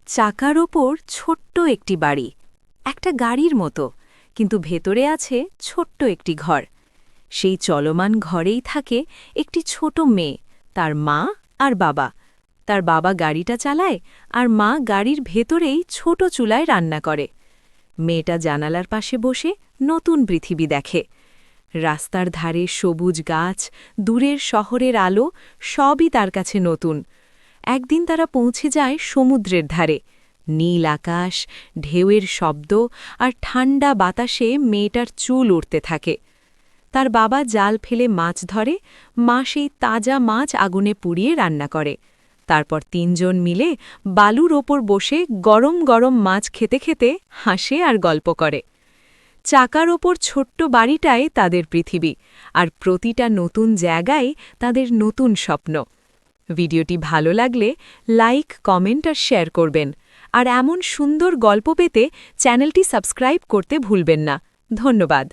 চাকার ওপর ছোট্ট একটি বাড়ি, একটা গাড়ির মতো, কিন্তু ভেতরে আছে ছোট্ট একটি ঘর। সেই চলমান ঘরেই থাকে একটি ছোট মেয়ে, তার মা আর বাবা। তার বাবা গাড়িটা চালায় আর মা গাড়ির ভেতরেই ছোট চুলায় রান্না করে। মেয়েটা জানালার পাশে বসে নতুন পৃথিবী দেখে। রাস্তার ধারে সবুজ গাছ, দূরের শহরের আলো, সবই তার কাছে নতুন। একদিন তারা পৌঁছে যায় সমুদ্রের ধারে। নীল আকাশ, ঢেউয়ের শব্দ আর ঠান্ডা বাতাসে মেয়েটার চুল উঠতে থাকে। তার বাবা জাল ফেলে মাছ ধরে, মা সেই তাজা মাছ আগুনে পুড়িয়ে রান্না করে। তারপর তিনজন মিলে বালুর ওপর বসে গরম গরম মাছ খেতে খেতে হাসে আর গল্প করে। চাকার ওপর ছোট্ট বাড়িটায় তাদের পৃথিবী, আর প্রতিটা নতুন জায়গায় তাদের নতুন স্বপ্ন। ভিডিওটি ভালো লাগলে লাইক, কমেন্ট আর শেয়ার করবেন। আর এমন সুন্দর গল্প পেতে চ্যানেলটি সাবস্ক্রাইব করতে ভুলবেন না। ধন্যবাদ।